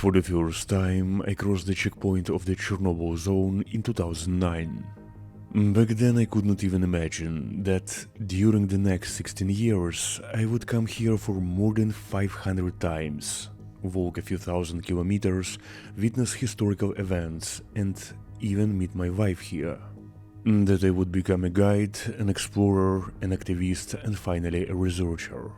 For the first time, I crossed the checkpoint of the Chernobyl zone in 2009. Back then I could not even imagine that during the next 16 years I would come here for more than 500 times, walk a few thousand kilometers, witness historical events, and even meet my wife here. That I would become a guide, an explorer, an activist, and finally a researcher.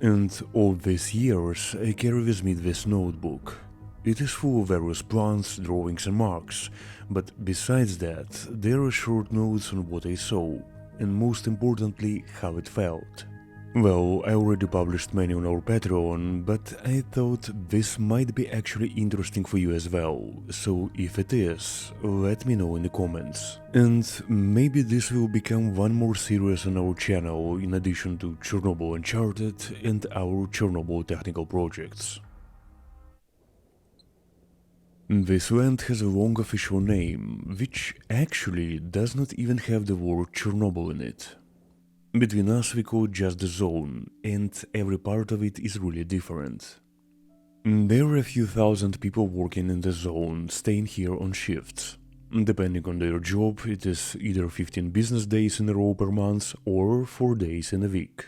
And all these years I carry with me this notebook. It is full of various plans, drawings and marks, but besides that, there are short notes on what I saw, and most importantly, how it felt. Well, I already published many on our Patreon, but I thought this might be actually interesting for you as well, so if it is, let me know in the comments. And maybe this will become one more series on our channel in addition to Chernobyl.Uncharted and our Chernobyl technical projects. This land has a long official name, which actually does not even have the word Chernobyl in it. Between us we call it just the zone, and every part of it is really different. There are a few thousand people working in the zone, staying here on shifts. Depending on their job, it is either 15 business days in a row per month or 4 days in a week.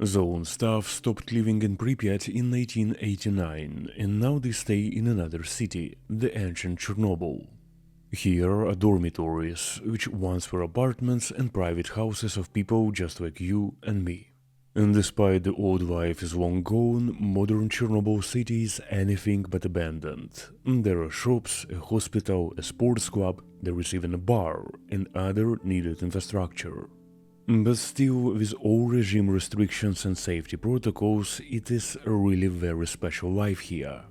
Zone staff stopped living in Pripyat in 1989, and now they stay in another city, the ancient Chernobyl. Here are dormitories, which once were apartments and private houses of people just like you and me. And despite the old life is long gone, modern Chernobyl city is anything but abandoned. There are shops, a hospital, a sports club, there is even a bar, and other needed infrastructure. But still, with all regime restrictions and safety protocols, it is a really very special life here.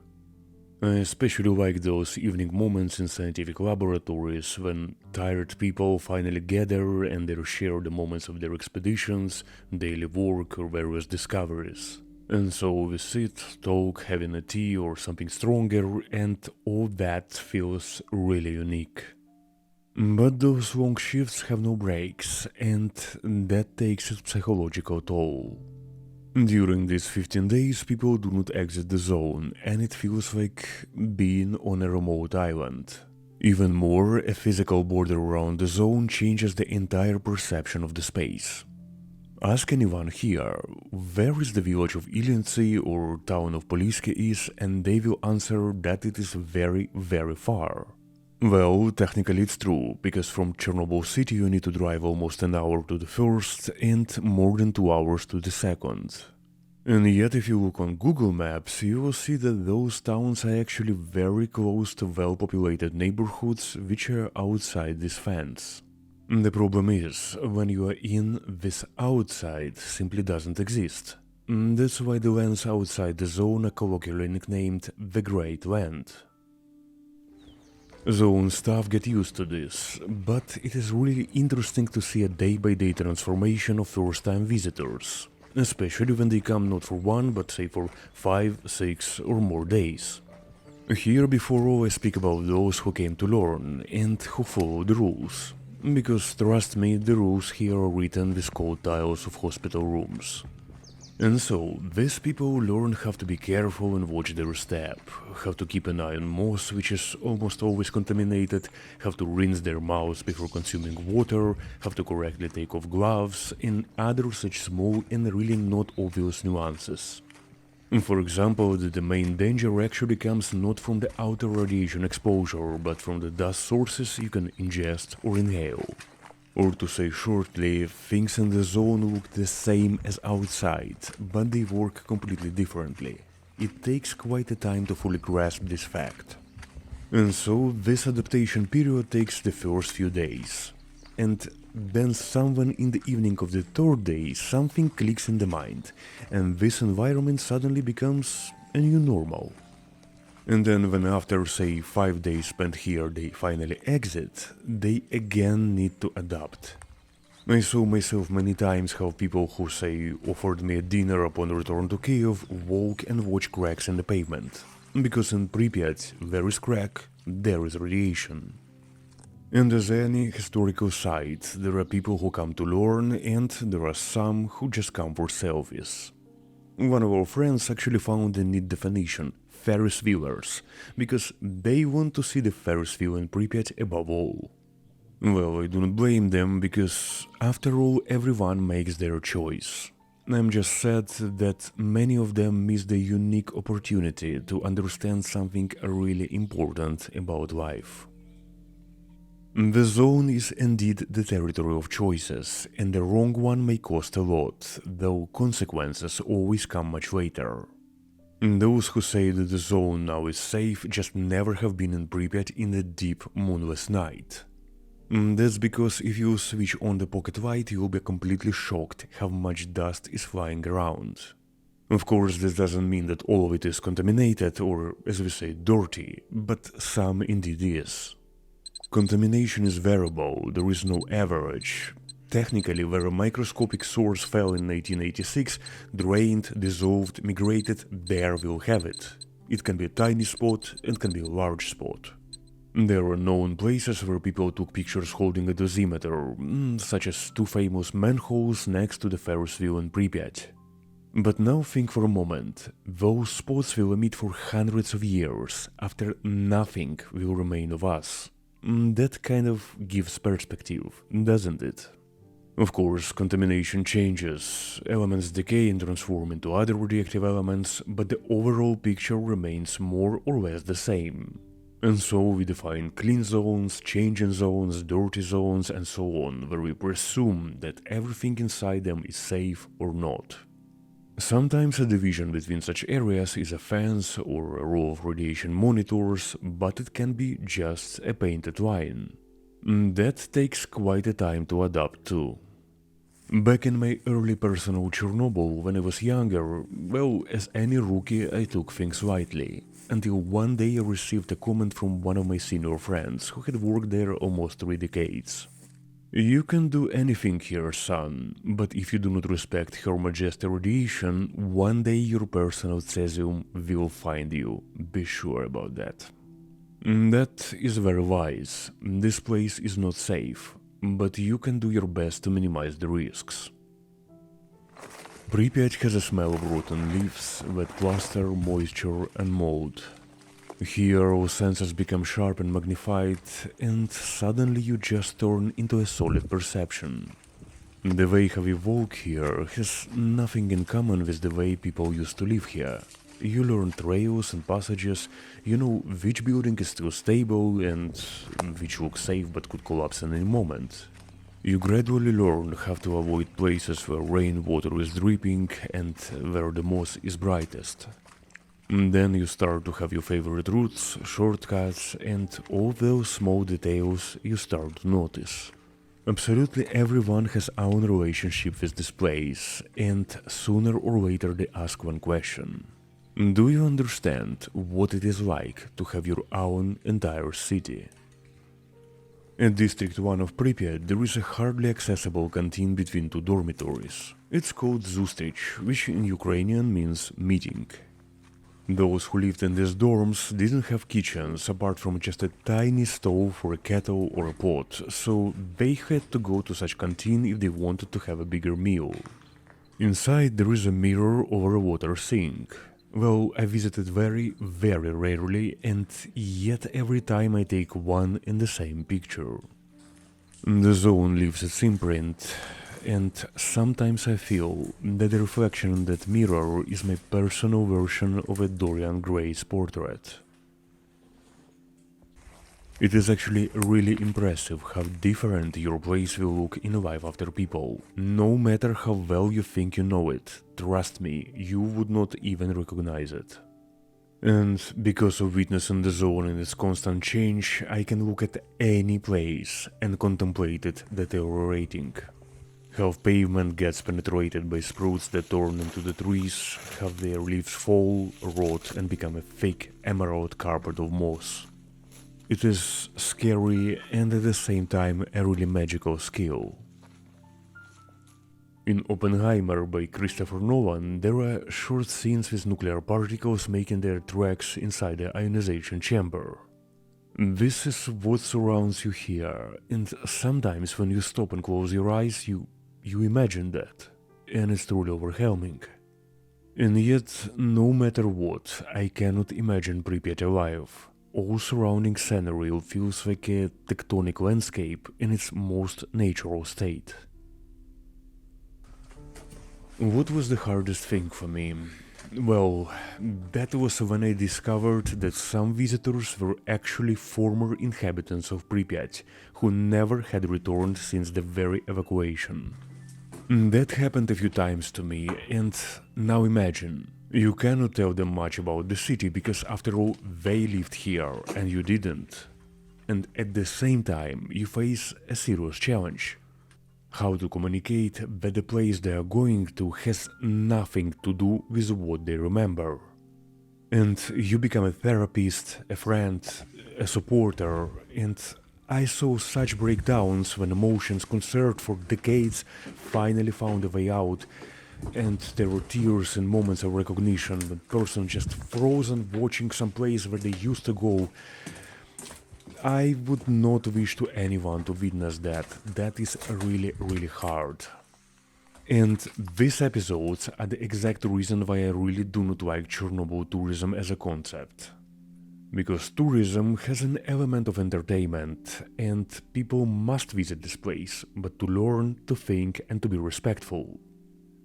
I especially like those evening moments in scientific laboratories when tired people finally gather and they share the moments of their expeditions, daily work or various discoveries. And so we sit, talk, having a tea or something stronger, and all that feels really unique. But those long shifts have no breaks, and that takes its psychological toll. During these 15 days, people do not exit the zone, and it feels like being on a remote island. Even more, a physical border around the zone changes the entire perception of the space. Ask anyone here, where is the village of Ilintsy or town of Poliske is, and they will answer that it is very, very far. Well, technically it's true, because from Chernobyl city you need to drive almost an hour to the first and more than 2 hours to the second. And yet if you look on Google Maps, you will see that those towns are actually very close to well-populated neighborhoods which are outside this fence. The problem is, when you are in, this outside simply doesn't exist. That's why the lands outside the zone are colloquially nicknamed the Great Land. Zone staff get used to this, but it is really interesting to see a day-by-day transformation of first-time visitors, especially when they come not for 1, but say for 5, 6 or more days. Here before all I speak about those who came to learn and who follow the rules, because trust me, the rules here are written with cold tiles of hospital rooms. And so, these people learn how to be careful and watch their step, how to keep an eye on moss, which is almost always contaminated, how to rinse their mouths before consuming water, how to correctly take off gloves, and other such small and really not obvious nuances. For example, that the main danger actually comes not from the outer radiation exposure, but from the dust sources you can ingest or inhale. Or to say shortly, things in the zone look the same as outside, but they work completely differently. It takes quite a time to fully grasp this fact. And so this adaptation period takes the first few days. And then someone in the evening of the third day, something clicks in the mind, and this environment suddenly becomes a new normal. And then when after, say, 5 days spent here they finally exit, they again need to adapt. I saw myself many times how people who, say, offered me a dinner upon return to Kiev walk and watch cracks in the pavement. Because in Pripyat, there is crack, there is radiation. And as any historical site, there are people who come to learn and there are some who just come for selfies. One of our friends actually found a neat definition: Ferris wheelers, because they want to see the Ferris wheel in Pripyat above all. Well, I do not blame them, because after all, everyone makes their choice. I'm just sad that many of them miss the unique opportunity to understand something really important about life. The zone is indeed the territory of choices, and the wrong one may cost a lot, though consequences always come much later. Those who say that the zone now is safe just never have been in Pripyat in a deep, moonless night. That's because if you switch on the pocket light, you'll be completely shocked how much dust is flying around. Of course, this doesn't mean that all of it is contaminated or, as we say, dirty, but some indeed is. Contamination is variable, there is no average. Technically, where a microscopic source fell in 1886, drained, dissolved, migrated, there we'll have it. It can be a tiny spot, and can be a large spot. There are known places where people took pictures holding a dosimeter, such as two famous manholes next to the Ferris wheel in Pripyat. But now think for a moment, those spots will emit for hundreds of years, after nothing will remain of us. That kind of gives perspective, doesn't it? Of course, contamination changes, elements decay and transform into other radioactive elements, but the overall picture remains more or less the same. And so we define clean zones, changing zones, dirty zones, and so on, where we presume that everything inside them is safe or not. Sometimes a division between such areas is a fence or a row of radiation monitors, but it can be just a painted line. That takes quite a time to adapt to. Back in my early personal Chernobyl, when I was younger, well, as any rookie, I took things lightly. Until one day I received a comment from one of my senior friends who had worked there almost 3 decades. "You can do anything here, son, but if you do not respect Her Majesty radiation, one day your personal Cesium will find you. Be sure about that." That is very wise. This place is not safe, but you can do your best to minimize the risks. Pripyat has a smell of rotten leaves, wet plaster, moisture and mold. Here all senses become sharp and magnified, and suddenly you just turn into a solid perception. The way how we walk here has nothing in common with the way people used to live here. You learn trails and passages, you know which building is still stable and which looks safe but could collapse at any moment. You gradually learn how to avoid places where rainwater is dripping and where the moss is brightest. Then you start to have your favorite routes, shortcuts, and all those small details you start to notice. Absolutely everyone has own relationship with this place, and sooner or later they ask one question. Do you understand what it is like to have your own entire city? At District 1 of Pripyat there is a hardly accessible canteen between two dormitories. It's called Zustrich, which in Ukrainian means meeting. Those who lived in these dorms didn't have kitchens apart from just a tiny stove for a kettle or a pot, so they had to go to such canteen if they wanted to have a bigger meal. Inside there is a mirror over a water sink. Well, I visited very rarely, and yet every time I take one and the same picture. The zone leaves its imprint, and sometimes I feel that the reflection in that mirror is my personal version of a Dorian Gray's portrait. It is actually really impressive how different your place will look in life after people. No matter how well you think you know it, trust me, you would not even recognize it. And because of witnessing the zone and its constant change, I can look at any place and contemplate it deteriorating. How pavement gets penetrated by sprouts that turn into the trees, how their leaves fall, rot and become a thick emerald carpet of moss. It is scary and at the same time a really magical skill. In Oppenheimer by Christopher Nolan, there are short scenes with nuclear particles making their tracks inside the ionization chamber. This is what surrounds you here, and sometimes when you stop and close your eyes, you imagine that, and it's truly overwhelming. And yet, no matter what, I cannot imagine Pripyat alive. All surrounding scenery feels like a tectonic landscape in its most natural state. What was the hardest thing for me? Well, that was when I discovered that some visitors were actually former inhabitants of Pripyat, who never had returned since the very evacuation. That happened a few times to me, and now imagine, you cannot tell them much about the city because after all they lived here and you didn't. And at the same time you face a serious challenge. How to communicate that the place they are going to has nothing to do with what they remember. And you become a therapist, a friend, a supporter, and I saw such breakdowns when emotions conserved for decades finally found a way out, and there were tears and moments of recognition, the person just frozen watching some place where they used to go. I would not wish to anyone to witness that. That is really hard. And these episodes are the exact reason why I really do not like Chernobyl tourism as a concept. Because tourism has an element of entertainment, and people must visit this place, but to learn, to think, and to be respectful.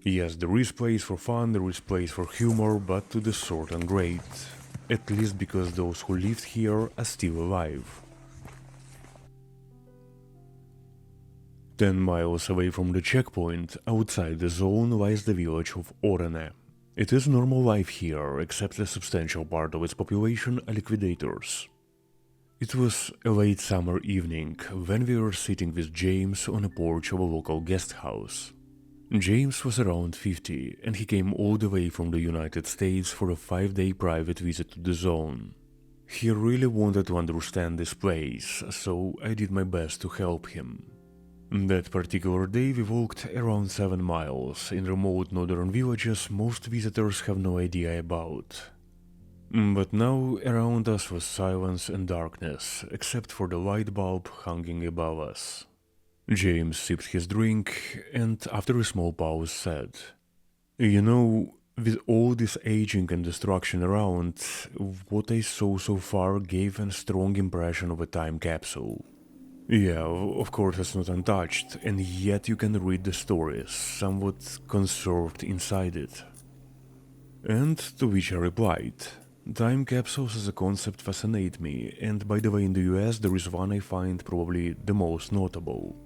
Yes, there is place for fun, there is place for humor, but to the certain grade. At least because those who lived here are still alive. 10 miles away from the checkpoint, outside the zone, lies the village of Orene. It is normal life here, except a substantial part of its population are liquidators. It was a late summer evening when we were sitting with James on a porch of a local guest house. James was around 50 and he came all the way from the United States for a 5-day private visit to the zone. He really wanted to understand this place, so I did my best to help him. That particular day we walked around 7 miles in remote northern villages most visitors have no idea about. But now around us was silence and darkness, except for the light bulb hanging above us. James sipped his drink and after a small pause said, "You know, with all this aging and destruction around, what I saw so far gave a strong impression of a time capsule. Yeah, of course it's not untouched, and yet you can read the stories, somewhat conserved inside it." And to which I replied, "Time capsules as a concept fascinate me, and by the way in the US there is one I find probably the most notable."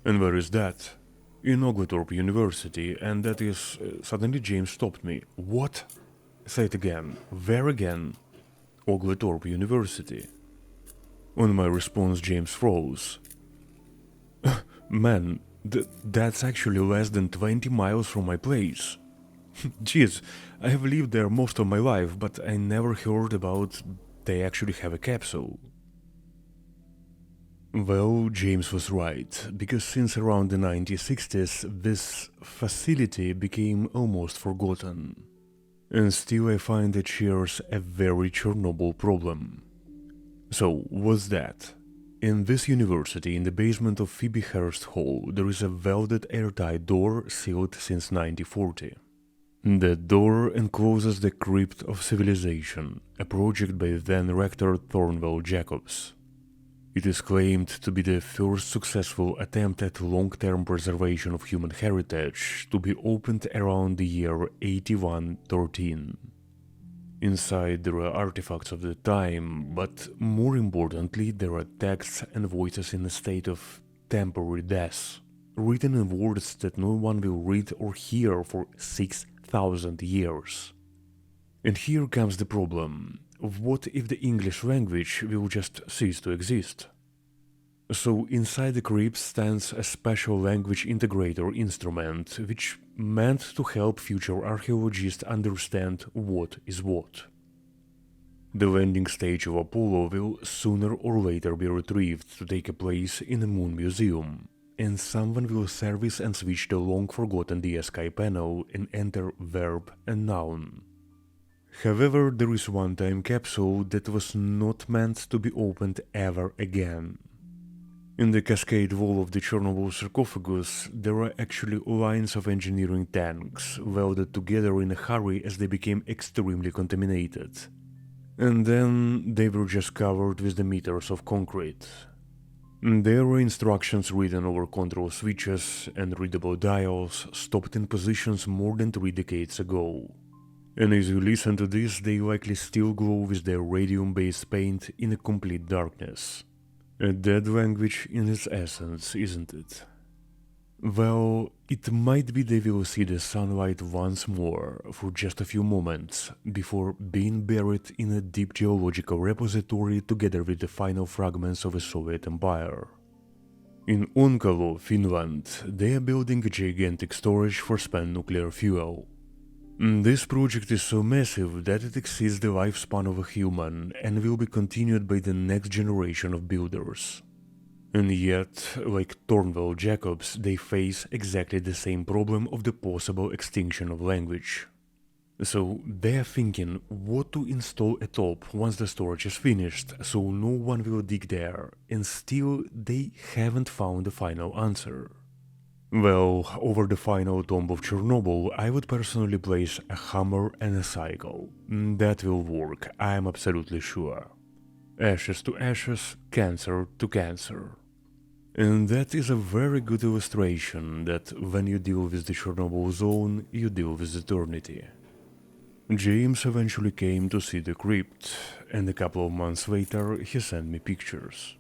"And where is that?" "In Oglethorpe University, and that is..." Suddenly James stopped me. "What?" "Say it again." "Where again?" "Oglethorpe University." On my response, James froze. "Man, that's actually less than 20 miles from my place." "Geez, I have lived there most of my life, but I never heard about they actually have a capsule." Well, James was right, because since around the 1960s, this facility became almost forgotten. And still I find it shares a very Chernobyl problem. So, what's that? In this university, in the basement of Phoebe Hearst Hall, there is a welded airtight door sealed since 1940. That door encloses the Crypt of Civilization, a project by then-rector Thornwell Jacobs. It is claimed to be the first successful attempt at long-term preservation of human heritage to be opened around the year 8113. Inside there are artifacts of the time, but more importantly there are texts and voices in a state of temporary death, written in words that no one will read or hear for 6,000 years. And here comes the problem. What if the English language will just cease to exist? So inside the crypt stands a special language integrator instrument, which meant to help future archaeologists understand what is what. The landing stage of Apollo will sooner or later be retrieved to take a place in a moon museum, and someone will service and switch the long-forgotten DSK panel and enter verb and noun. However, there is one time capsule that was not meant to be opened ever again. In the cascade wall of the Chernobyl sarcophagus, there are actually lines of engineering tanks welded together in a hurry as they became extremely contaminated. And then they were just covered with the meters of concrete. There were instructions written over control switches and readable dials stopped in positions more than 3 decades ago. And as you listen to this, they likely still glow with their radium-based paint in a complete darkness. A dead language in its essence, isn't it? Well, it might be they will see the sunlight once more for just a few moments before being buried in a deep geological repository together with the final fragments of a Soviet empire. In Onkalo, Finland, they are building a gigantic storage for spent nuclear fuel. This project is so massive that it exceeds the lifespan of a human and will be continued by the next generation of builders. And yet, like Thornwell Jacobs, they face exactly the same problem of the possible extinction of language. So they are thinking what to install atop once the storage is finished, so no one will dig there, and still they haven't found the final answer. Well, over the final tomb of Chernobyl, I would personally place a hammer and a cycle. That will work, I am absolutely sure. Ashes to ashes, cancer to cancer. And that is a very good illustration that when you deal with the Chernobyl zone, you deal with eternity. James eventually came to see the crypt, and a couple of months later he sent me pictures.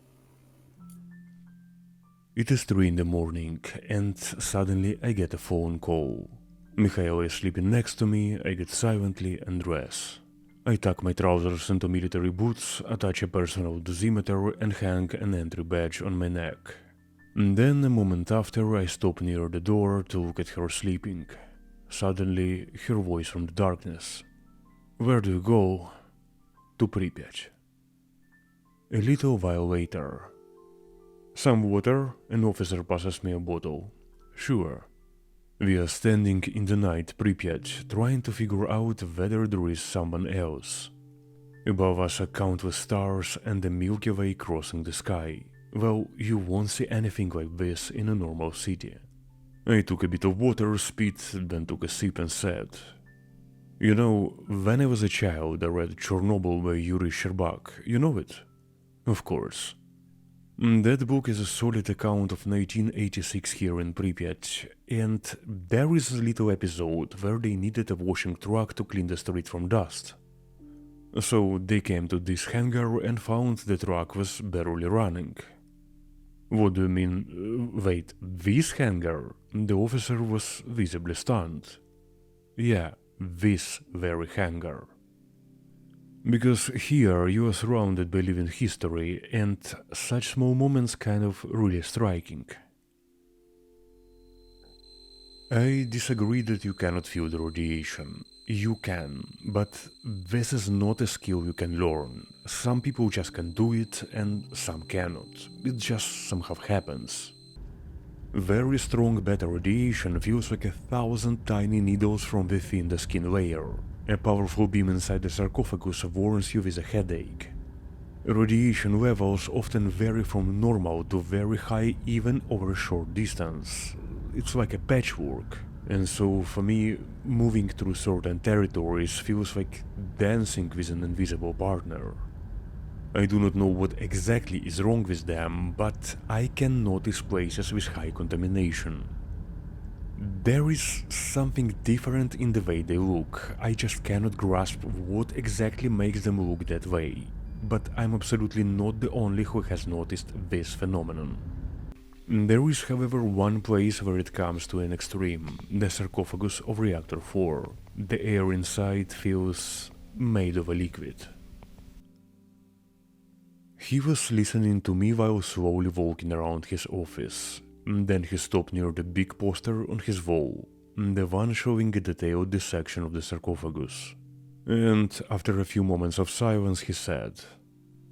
It is 3 in the morning, and suddenly I get a phone call. Mikhail is sleeping next to me, I get silently and dress. I tuck my trousers into military boots, attach a personal dosimeter and hang an entry badge on my neck. Then a moment after I stop near the door to look at her sleeping. Suddenly, her voice from the darkness. "Where do you go?" "To Pripyat." A little while later. "Some water?" An officer passes me a bottle. "Sure." We are standing in the night Pripyat, trying to figure out whether there is someone else. Above us are countless stars and the Milky Way crossing the sky. Well, you won't see anything like this in a normal city. I took a bit of water, spit, then took a sip and said, "You know, when I was a child I read Chernobyl by Yuri Sherbak. You know it?" "Of course." That book is a solid account of 1986 here in Pripyat, and there is a little episode where they needed a washing truck to clean the street from dust. So they came to this hangar and found the truck was barely running. "What do you mean? Wait, this hangar?" The officer was visibly stunned. "Yeah, this very hangar. Because here you are surrounded by living history, and such small moments kind of really striking." I disagree that you cannot feel the radiation. You can, but this is not a skill you can learn. Some people just can do it, and some cannot. It just somehow happens. Very strong beta radiation feels like 1,000 tiny needles from within the skin layer. A powerful beam inside the sarcophagus warns you with a headache. Radiation levels often vary from normal to very high even over a short distance. It's like a patchwork. And so for me, moving through certain territories feels like dancing with an invisible partner. I do not know what exactly is wrong with them, but I can notice places with high contamination. There is something different in the way they look. I just cannot grasp what exactly makes them look that way. But I'm absolutely not the only who has noticed this phenomenon. There is, however, one place where it comes to an extreme, the sarcophagus of Reactor 4. The air inside feels made of a liquid. He was listening to me while slowly walking around his office. Then he stopped near the big poster on his wall, the one showing a detailed dissection of the sarcophagus. And after a few moments of silence he said,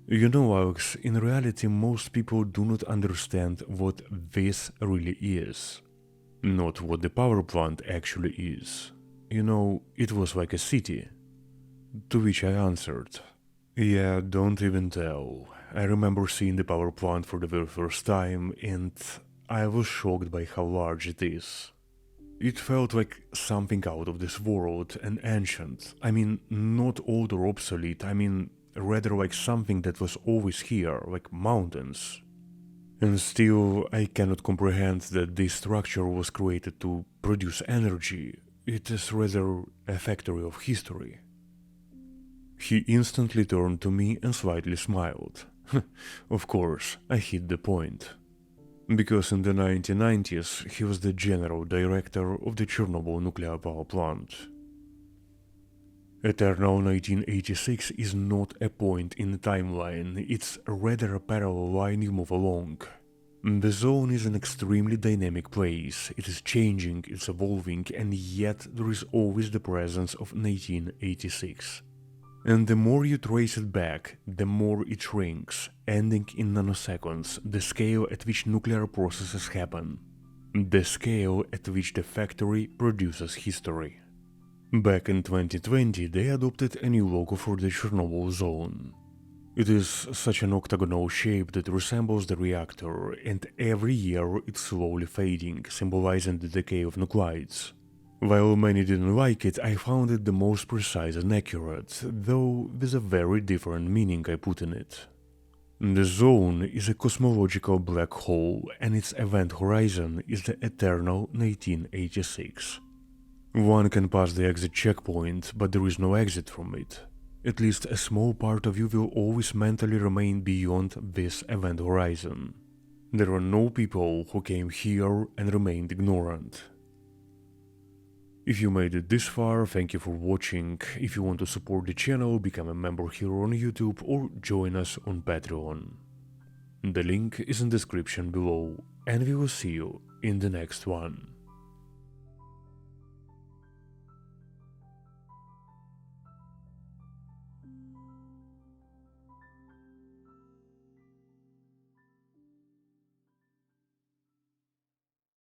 "You know, Alex, in reality most people do not understand what this really is. Not what the power plant actually is. You know, it was like a city." To which I answered, "Yeah, don't even tell." I remember seeing the power plant for the very first time, and I was shocked by how large it is. It felt like something out of this world and ancient. I mean, not old or obsolete, I mean, rather like something that was always here, like mountains. And still, I cannot comprehend that this structure was created to produce energy. It is rather a factory of history. He instantly turned to me and slightly smiled. Of course, I hit the point. Because in the 1990s, he was the general director of the Chernobyl nuclear power plant. Eternal 1986 is not a point in the timeline, it's rather a parallel line you move along. The zone is an extremely dynamic place, it is changing, it's evolving, and yet there is always the presence of 1986. And the more you trace it back, the more it shrinks, ending in nanoseconds, the scale at which nuclear processes happen. The scale at which the factory produces history. Back in 2020, they adopted a new logo for the Chernobyl zone. It is such an octagonal shape that resembles the reactor, and every year it's slowly fading, symbolizing the decay of nuclides. While many didn't like it, I found it the most precise and accurate, though with a very different meaning I put in it. The zone is a cosmological black hole, and its event horizon is the eternal 1986. One can pass the exit checkpoint, but there is no exit from it. At least a small part of you will always mentally remain beyond this event horizon. There are no people who came here and remained ignorant. If you made it this far, thank you for watching. If you want to support the channel, become a member here on YouTube or join us on Patreon. The link is in the description below, and we will see you in the next one.